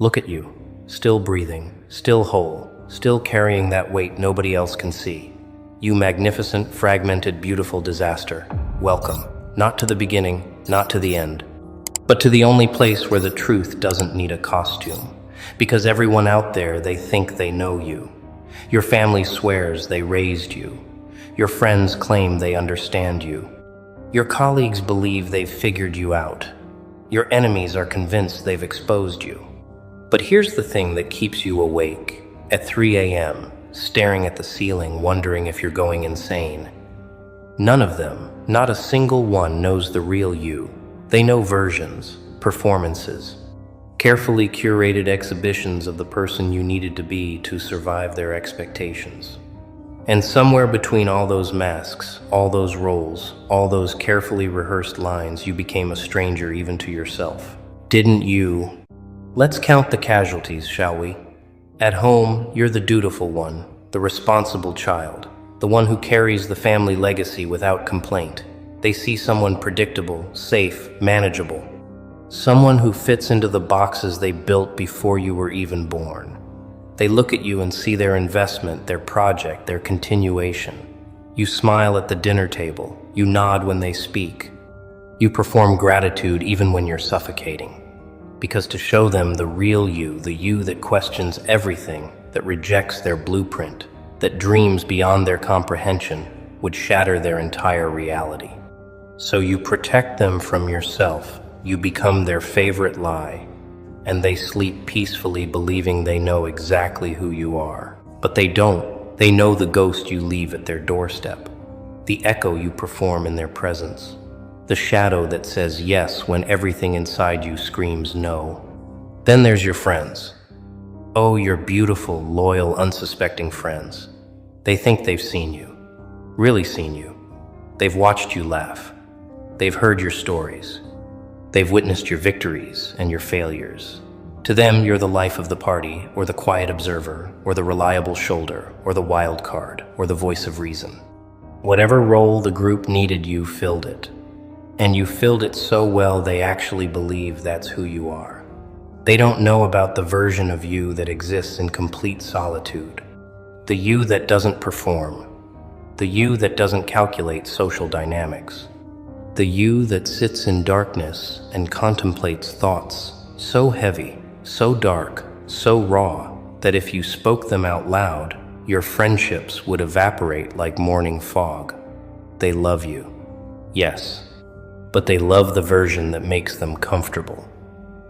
Look at you, still breathing, still whole, still carrying that weight nobody else can see. You magnificent, fragmented, beautiful disaster. Welcome, not to the beginning, not to the end, but to the only place where the truth doesn't need a costume. Because everyone out there, they think they know you. Your family swears they raised you. Your friends claim they understand you. Your colleagues believe they've figured you out. Your enemies are convinced they've exposed you. But here's the thing that keeps you awake at 3 a.m., staring at the ceiling, wondering if you're going insane. None of them, not a single one, knows the real you. They know versions, performances, carefully curated exhibitions of the person you needed to be to survive their expectations. And somewhere between all those masks, all those roles, all those carefully rehearsed lines, you became a stranger even to yourself. Didn't you? Let's count the casualties, shall we? At home, you're the dutiful one, the responsible child, the one who carries the family legacy without complaint. They see someone predictable, safe, manageable. Someone who fits into the boxes they built before you were even born. They look at you and see their investment, their project, their continuation. You smile at the dinner table. You nod when they speak. You perform gratitude even when you're suffocating. Because to show them the real you, the you that questions everything, that rejects their blueprint, that dreams beyond their comprehension, would shatter their entire reality. So you protect them from yourself. You become their favorite lie. And they sleep peacefully believing they know exactly who you are. But they don't. They know the ghost you leave at their doorstep, the echo you perform in their presence, the shadow that says yes when everything inside you screams no. Then there's your friends. Oh, your beautiful, loyal, unsuspecting friends. They think they've seen you, really seen you. They've watched you laugh. They've heard your stories. They've witnessed your victories and your failures. To them, you're the life of the party, or the quiet observer, or the reliable shoulder, or the wild card, or the voice of reason. Whatever role the group needed, you filled it. And you filled it so well they actually believe that's who you are. They don't know about the version of you that exists in complete solitude. The you that doesn't perform. The you that doesn't calculate social dynamics. The you that sits in darkness and contemplates thoughts so heavy, so dark, so raw, that if you spoke them out loud, your friendships would evaporate like morning fog. They love you. Yes, but they love the version that makes them comfortable.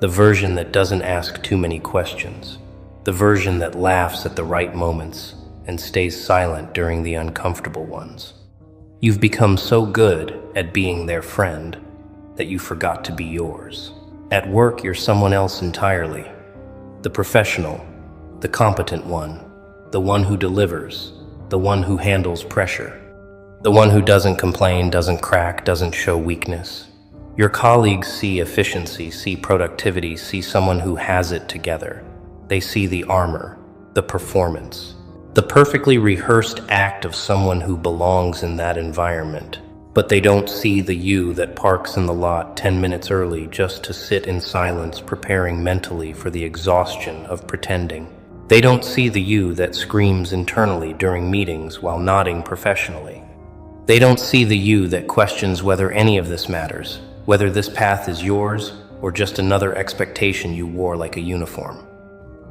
The version that doesn't ask too many questions. The version that laughs at the right moments and stays silent during the uncomfortable ones. You've become so good at being their friend that you forgot to be yours. At work, you're someone else entirely. The professional, the competent one, the one who delivers, the one who handles pressure, the one who doesn't complain, doesn't crack, doesn't show weakness. Your colleagues see efficiency, see productivity, see someone who has it together. They see the armor, the performance, the perfectly rehearsed act of someone who belongs in that environment. But they don't see the you that parks in the lot 10 minutes early just to sit in silence, preparing mentally for the exhaustion of pretending. They don't see the you that screams internally during meetings while nodding professionally. They don't see the you that questions whether any of this matters, whether this path is yours or just another expectation you wore like a uniform.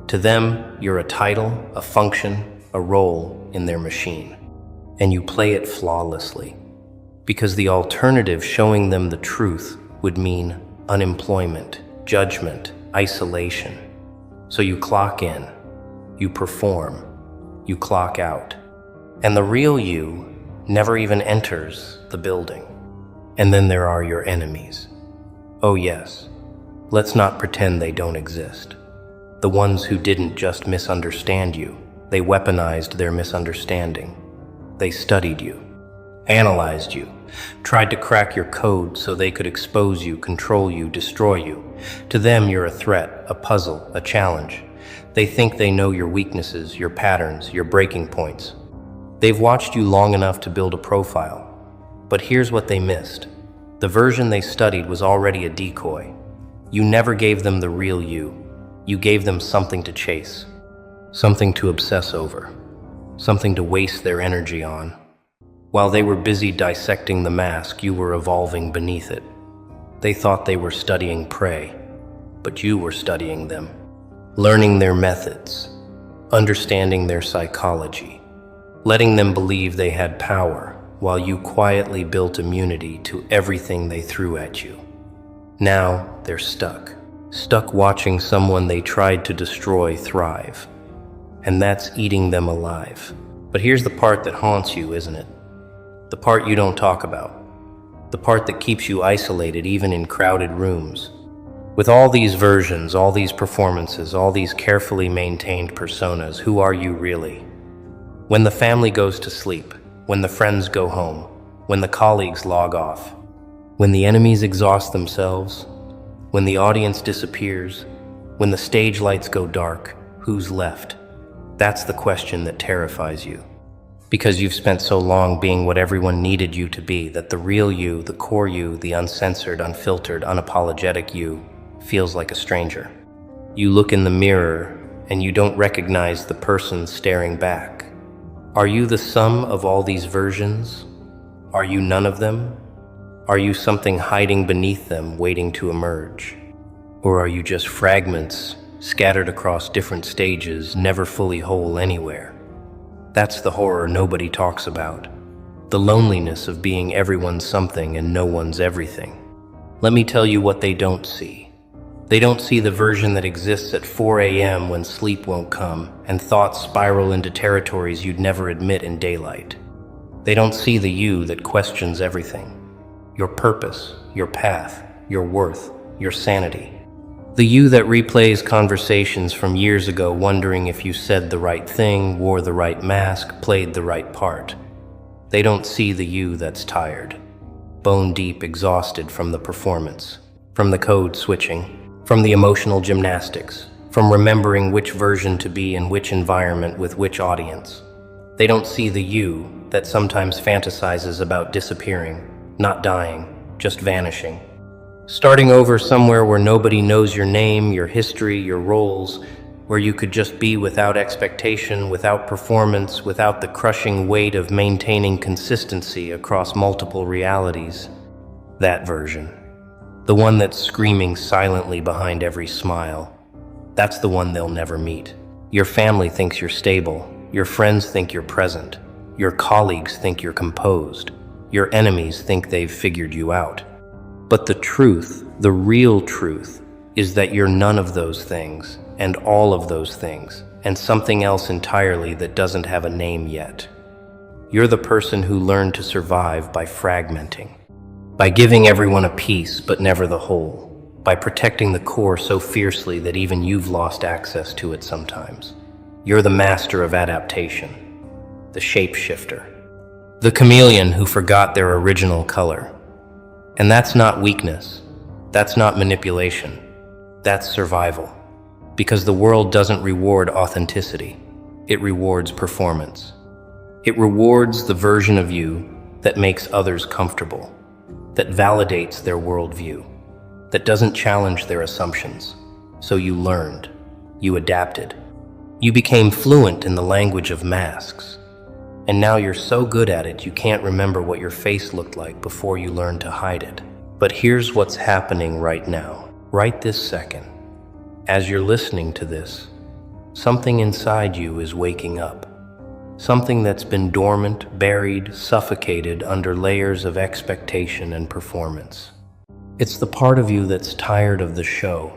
To them, you're a title, a function, a role in their machine, and you play it flawlessly. Because the alternative, showing them the truth, would mean unemployment, judgment, isolation. So you clock in, you perform, you clock out. And the real you never even enters the building. And then there are your enemies. Oh yes, let's not pretend they don't exist. The ones who didn't just misunderstand you, they weaponized their misunderstanding. They studied you, analyzed you, tried to crack your code so they could expose you, control you, destroy you. To them, you're a threat, a puzzle, a challenge. They think they know your weaknesses, your patterns, your breaking points. They've watched you long enough to build a profile. But here's what they missed. The version they studied was already a decoy. You never gave them the real you. You gave them something to chase, something to obsess over, something to waste their energy on. While they were busy dissecting the mask, you were evolving beneath it. They thought they were studying prey, but you were studying them, learning their methods, understanding their psychology, letting them believe they had power, while you quietly built immunity to everything they threw at you. Now they're stuck watching someone they tried to destroy thrive. And that's eating them alive. But here's the part that haunts you, isn't it? The part you don't talk about. The part that keeps you isolated even in crowded rooms. With all these versions, all these performances, all these carefully maintained personas, who are you really? When the family goes to sleep, when the friends go home, when the colleagues log off, when the enemies exhaust themselves, when the audience disappears, when the stage lights go dark, who's left? That's the question that terrifies you. Because you've spent so long being what everyone needed you to be, that the real you, the core you, the uncensored, unfiltered, unapologetic you, feels like a stranger. You look in the mirror and you don't recognize the person staring back. Are you the sum of all these versions? Are you none of them? Are you something hiding beneath them, waiting to emerge? Or are you just fragments, scattered across different stages, never fully whole anywhere? That's the horror nobody talks about. The loneliness of being everyone's something and no one's everything. Let me tell you what they don't see. They don't see the version that exists at 4 a.m. when sleep won't come and thoughts spiral into territories you'd never admit in daylight. They don't see the you that questions everything. Your purpose, your path, your worth, your sanity. The you that replays conversations from years ago, wondering if you said the right thing, wore the right mask, played the right part. They don't see the you that's tired, bone deep, exhausted from the performance, from the code switching, from the emotional gymnastics, from remembering which version to be in which environment with which audience. They don't see the you that sometimes fantasizes about disappearing, not dying, just vanishing. Starting over somewhere where nobody knows your name, your history, your roles, where you could just be without expectation, without performance, without the crushing weight of maintaining consistency across multiple realities. That version. The one that's screaming silently behind every smile. That's the one they'll never meet. Your family thinks you're stable. Your friends think you're present. Your colleagues think you're composed. Your enemies think they've figured you out. But the truth, the real truth, is that you're none of those things, and all of those things, and something else entirely that doesn't have a name yet. You're the person who learned to survive by fragmenting, by giving everyone a piece but never the whole, by protecting the core so fiercely that even you've lost access to it sometimes. You're the master of adaptation, the shapeshifter. The chameleon who forgot their original color. And that's not weakness. That's not manipulation. That's survival. Because the world doesn't reward authenticity. It rewards performance. It rewards the version of you that makes others comfortable, that validates their worldview, that doesn't challenge their assumptions. So you learned. You adapted. You became fluent in the language of masks. And now you're so good at it you can't remember what your face looked like before you learned to hide it. But here's what's happening right now, right this second. As you're listening to this, something inside you is waking up. Something that's been dormant, buried, suffocated under layers of expectation and performance. It's the part of you that's tired of the show,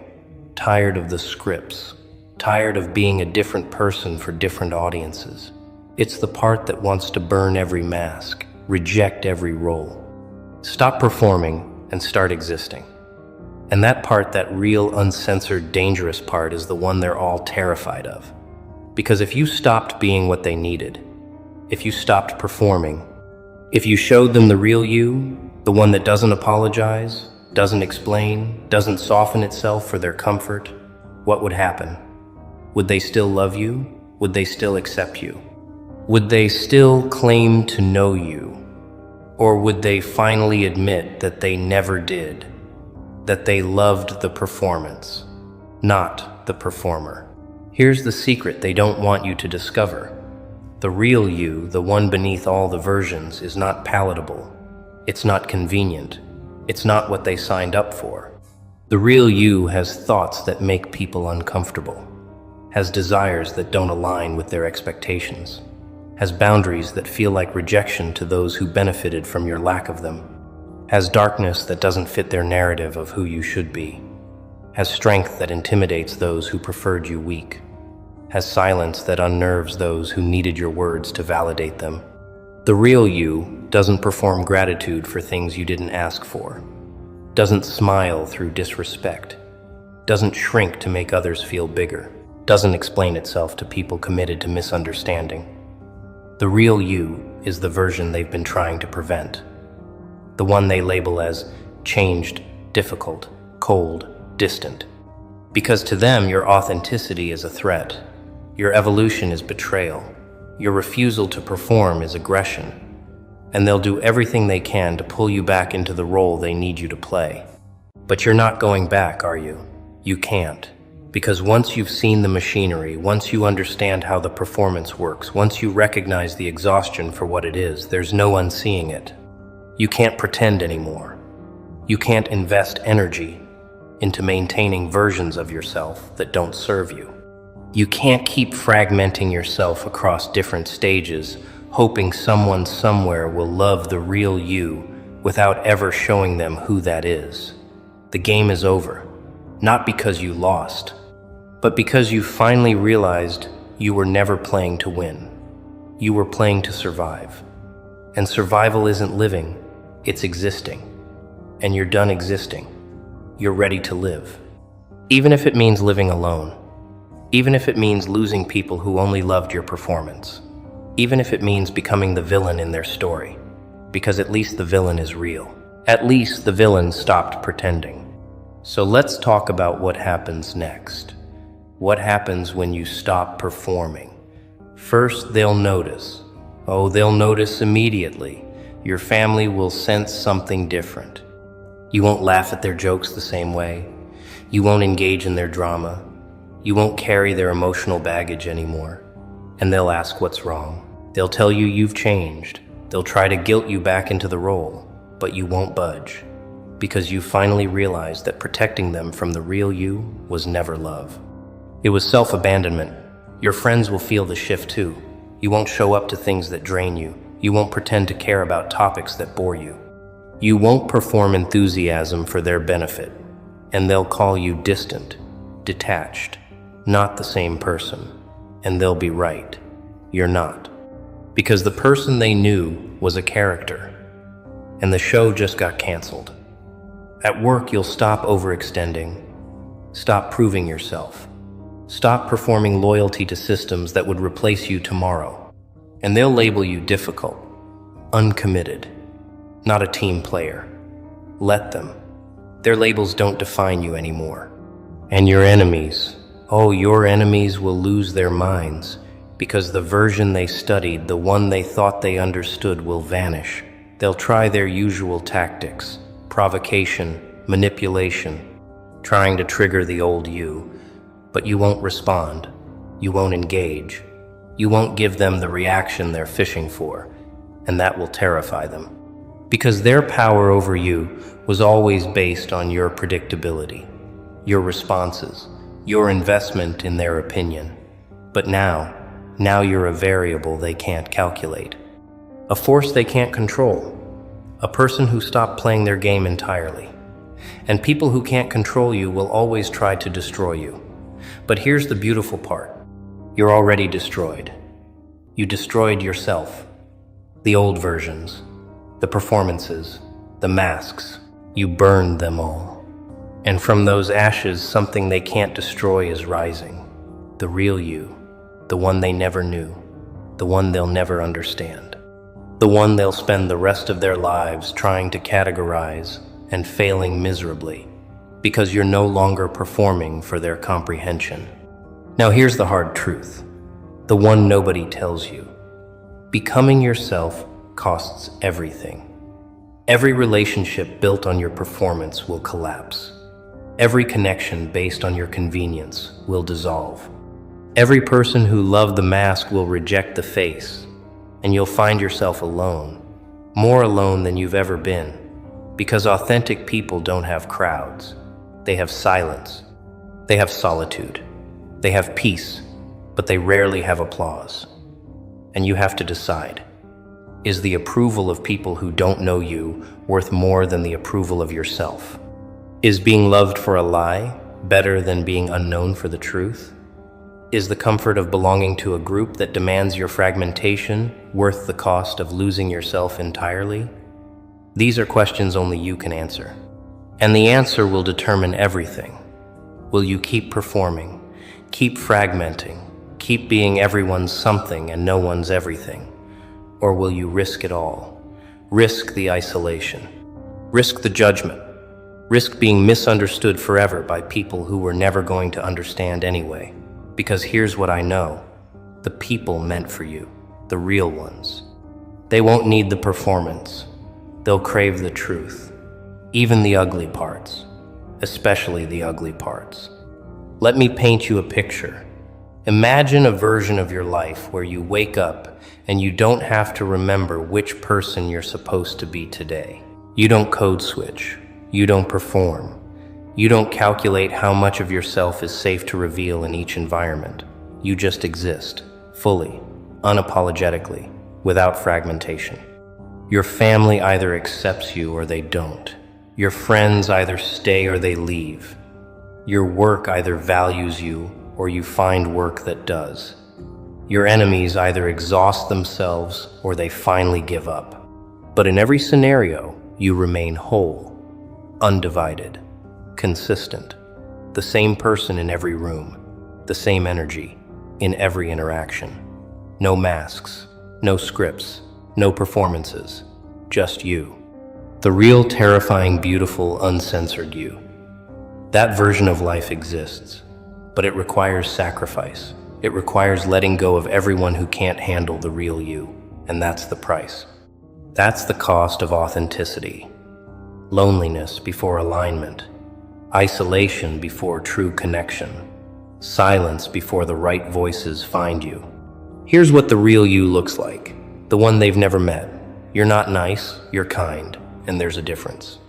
tired of the scripts, tired of being a different person for different audiences. It's the part that wants to burn every mask, reject every role, stop performing and start existing. And that part, that real, uncensored, dangerous part, is the one they're all terrified of. Because if you stopped being what they needed, if you stopped performing, if you showed them the real you, the one that doesn't apologize, doesn't explain, doesn't soften itself for their comfort, what would happen? Would they still love you? Would they still accept you? Would they still claim to know you? Or would they finally admit that they never did, that they loved the performance, not the performer. Here's the secret they don't want you to discover. The real you, the one beneath all the versions, is not palatable. It's not convenient. It's not what they signed up for. The real you has thoughts that make people uncomfortable, has desires that don't align with their expectations, has boundaries that feel like rejection to those who benefited from your lack of them, has darkness that doesn't fit their narrative of who you should be, has strength that intimidates those who preferred you weak, has silence that unnerves those who needed your words to validate them. The real you doesn't perform gratitude for things you didn't ask for, doesn't smile through disrespect, doesn't shrink to make others feel bigger, doesn't explain itself to people committed to misunderstanding. The real you is the version they've been trying to prevent, the one they label as changed, difficult, cold, distant. Because to them, your authenticity is a threat, your evolution is betrayal, your refusal to perform is aggression, and they'll do everything they can to pull you back into the role they need you to play. But you're not going back, are you? You can't. Because once you've seen the machinery, once you understand how the performance works, once you recognize the exhaustion for what it is, there's no unseeing it. You can't pretend anymore. You can't invest energy into maintaining versions of yourself that don't serve you. You can't keep fragmenting yourself across different stages, hoping someone somewhere will love the real you without ever showing them who that is. The game is over, not because you lost, but because you finally realized you were never playing to win. You were playing to survive. And survival isn't living, it's existing. And you're done existing. You're ready to live. Even if it means living alone. Even if it means losing people who only loved your performance. Even if it means becoming the villain in their story. Because at least the villain is real. At least the villain stopped pretending. So let's talk about what happens next. What happens when you stop performing? First, they'll notice. Oh, they'll notice immediately. Your family will sense something different. You won't laugh at their jokes the same way. You won't engage in their drama. You won't carry their emotional baggage anymore. And they'll ask what's wrong. They'll tell you you've changed. They'll try to guilt you back into the role, but you won't budge. Because you finally realized that protecting them from the real you was never love. It was self-abandonment. Your friends will feel the shift too. You won't show up to things that drain you. You won't pretend to care about topics that bore you. You won't perform enthusiasm for their benefit, and they'll call you distant, detached, not the same person. And they'll be right. You're not. Because the person they knew was a character, and the show just got canceled. At work, you'll stop overextending, stop proving yourself, stop performing loyalty to systems that would replace you tomorrow. And they'll label you difficult, uncommitted, not a team player. Let them. Their labels don't define you anymore. And your enemies, oh, your enemies will lose their minds because the version they studied, the one they thought they understood, will vanish. They'll try their usual tactics, provocation, manipulation, trying to trigger the old you. But you won't respond. You won't engage. You won't give them the reaction they're fishing for, and that will terrify them. Because their power over you was always based on your predictability, your responses, your investment in their opinion. But now you're a variable they can't calculate, a force they can't control, a person who stopped playing their game entirely. And people who can't control you will always try to destroy you. But here's the beautiful part. You're already destroyed. You destroyed yourself, the old versions, the performances, the masks. You burned them all. And from those ashes, something they can't destroy is rising. The real you, the one they never knew, the one they'll never understand, the one they'll spend the rest of their lives trying to categorize and failing miserably, because you're no longer performing for their comprehension. Now here's the hard truth, the one nobody tells you. Becoming yourself costs everything. Every relationship built on your performance will collapse. Every connection based on your convenience will dissolve. Every person who loved the mask will reject the face, and you'll find yourself alone, more alone than you've ever been, because authentic people don't have crowds. They have silence. They have solitude. They have peace, but they rarely have applause. And you have to decide, is the approval of people who don't know you worth more than the approval of yourself? Is being loved for a lie better than being unknown for the truth? Is the comfort of belonging to a group that demands your fragmentation worth the cost of losing yourself entirely? These are questions only you can answer. And the answer will determine everything. Will you keep performing, keep fragmenting, keep being everyone's something and no one's everything? Or will you risk it all? Risk the isolation. Risk the judgment. Risk being misunderstood forever by people who were never going to understand anyway. Because here's what I know. The people meant for you, the real ones. They won't need the performance. They'll crave the truth. Even the ugly parts. Especially the ugly parts. Let me paint you a picture. Imagine a version of your life where you wake up and you don't have to remember which person you're supposed to be today. You don't code switch. You don't perform. You don't calculate how much of yourself is safe to reveal in each environment. You just exist, fully, unapologetically, without fragmentation. Your family either accepts you or they don't. Your friends either stay or they leave. Your work either values you or you find work that does. Your enemies either exhaust themselves or they finally give up. But in every scenario, you remain whole, undivided, consistent, the same person in every room, the same energy in every interaction. No masks, no scripts, no performances, just you. The real, terrifying, beautiful, uncensored you. That version of life exists, but it requires sacrifice. It requires letting go of everyone who can't handle the real you, and that's the price. That's the cost of authenticity. Loneliness before alignment. Isolation before true connection. Silence before the right voices find you. Here's what the real you looks like, the one they've never met. You're not nice, you're kind, and there's a difference.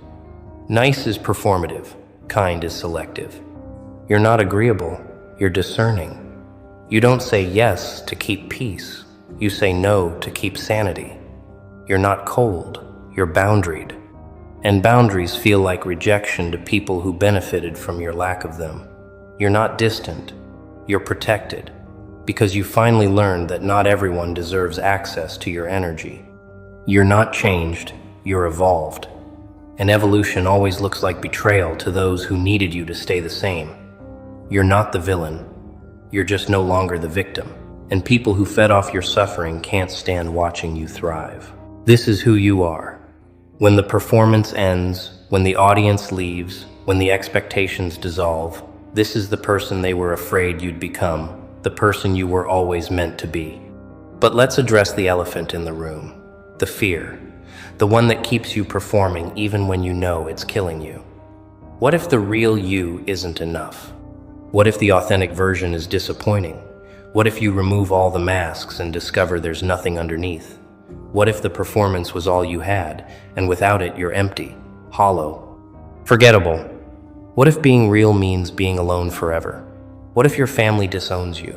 Nice is performative, kind is selective. You're not agreeable, you're discerning. You don't say yes to keep peace, you say no to keep sanity. You're not cold, you're boundaried. And boundaries feel like rejection to people who benefited from your lack of them. You're not distant, you're protected, because you finally learned that not everyone deserves access to your energy. You're not changed, you're evolved. And evolution always looks like betrayal to those who needed you to stay the same. You're not the villain, you're just no longer the victim. And people who fed off your suffering can't stand watching you thrive. This is who you are. When the performance ends, when the audience leaves, when the expectations dissolve, this is the person they were afraid you'd become, the person you were always meant to be. But let's address the elephant in the room, the fear, the one that keeps you performing even when you know it's killing you. What if the real you isn't enough? What if the authentic version is disappointing? What if you remove all the masks and discover there's nothing underneath? What if the performance was all you had, and without it you're empty, hollow, forgettable? What if being real means being alone forever? What if your family disowns you?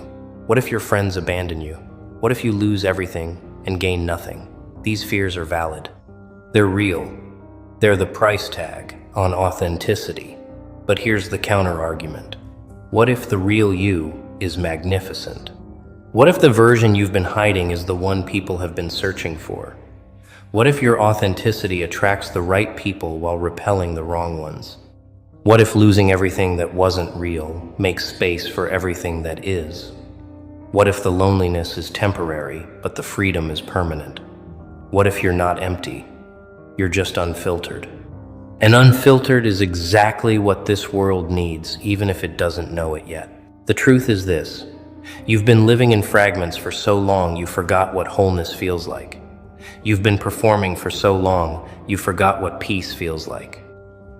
What if your friends abandon you? What if you lose everything and gain nothing? These fears are valid. They're real. They're the price tag on authenticity. But here's the counter-argument. What if the real you is magnificent? What if the version you've been hiding is the one people have been searching for? What if your authenticity attracts the right people while repelling the wrong ones? What if losing everything that wasn't real makes space for everything that is? What if the loneliness is temporary, but the freedom is permanent? What if you're not empty? You're just unfiltered. And unfiltered is exactly what this world needs, even if it doesn't know it yet. The truth is this. You've been living in fragments for so long you forgot what wholeness feels like. You've been performing for so long you forgot what peace feels like.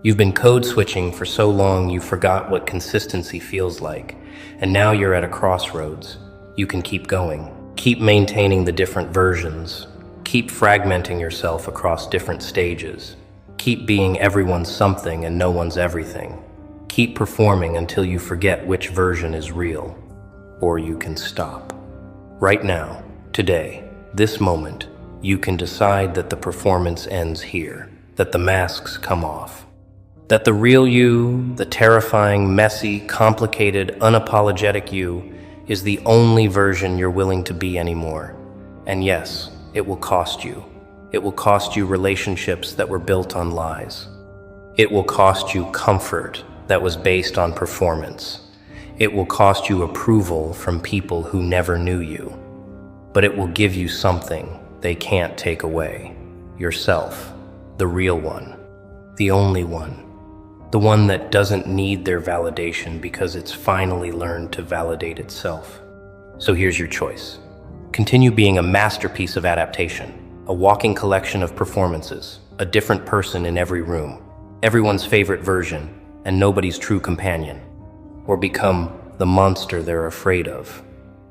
You've been code switching for so long you forgot what consistency feels like, and now you're at a crossroads. You can keep going. Keep maintaining the different versions. Keep fragmenting yourself across different stages. Keep being everyone's something and no one's everything. Keep performing until you forget which version is real. Or you can stop. Right now, today, this moment, you can decide that the performance ends here, that the masks come off, that the real you, the terrifying, messy, complicated, unapologetic you, is the only version you're willing to be anymore. And yes, it will cost you. It will cost you relationships that were built on lies. It will cost you comfort that was based on performance. It will cost you approval from people who never knew you. But it will give you something they can't take away. Yourself, the real one, the only one. The one that doesn't need their validation because it's finally learned to validate itself. So here's your choice. Continue being a masterpiece of adaptation, a walking collection of performances, a different person in every room, everyone's favorite version, and nobody's true companion. Or become the monster they're afraid of,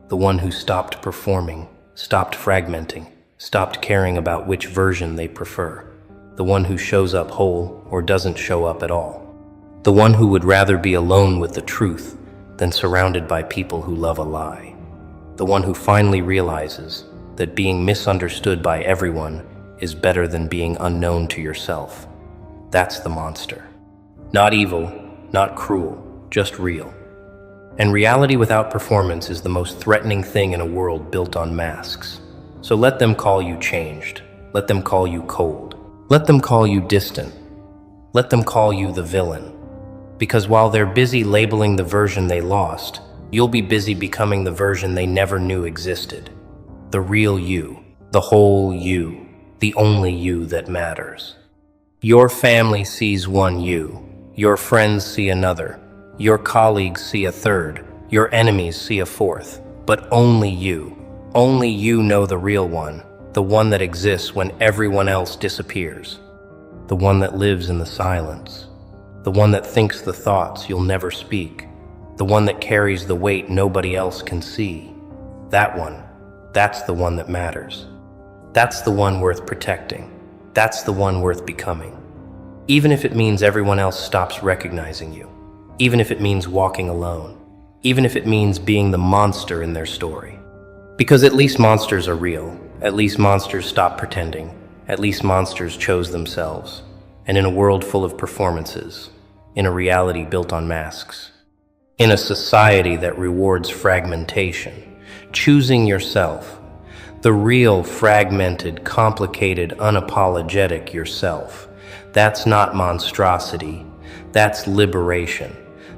the one who stopped performing, stopped fragmenting, stopped caring about which version they prefer, the one who shows up whole or doesn't show up at all. The one who would rather be alone with the truth than surrounded by people who love a lie. The one who finally realizes that being misunderstood by everyone is better than being unknown to yourself. That's the monster. Not evil, not cruel, just real. And reality without performance is the most threatening thing in a world built on masks. So let them call you changed. Let them call you cold. Let them call you distant. Let them call you the villain. Because while they're busy labeling the version they lost, you'll be busy becoming the version they never knew existed. The real you, the whole you, the only you that matters. Your family sees one you, your friends see another, your colleagues see a third, your enemies see a fourth, but only you know the real one, the one that exists when everyone else disappears, the one that lives in the silence. The one that thinks the thoughts you'll never speak. The one that carries the weight nobody else can see. That one, that's the one that matters. That's the one worth protecting. That's the one worth becoming. Even if it means everyone else stops recognizing you. Even if it means walking alone. Even if it means being the monster in their story. Because at least monsters are real. At least monsters stop pretending. At least monsters chose themselves. And in a world full of performances, in a reality built on masks, in a society that rewards fragmentation, choosing yourself, the real fragmented, complicated, unapologetic yourself, that's not monstrosity, that's liberation,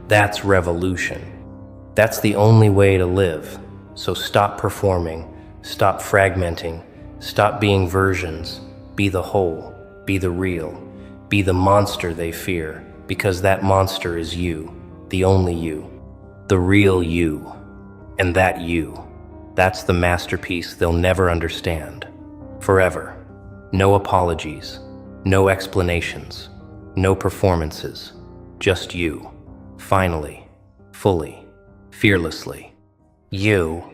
that's revolution. That's the only way to live. So stop performing, stop fragmenting, stop being versions, be the whole, be the real. Be the monster they fear, because that monster is you, the only you, the real you. And that you, that's the masterpiece they'll never understand. Forever. No apologies, no explanations, no performances, just you. Finally, fully, fearlessly. You.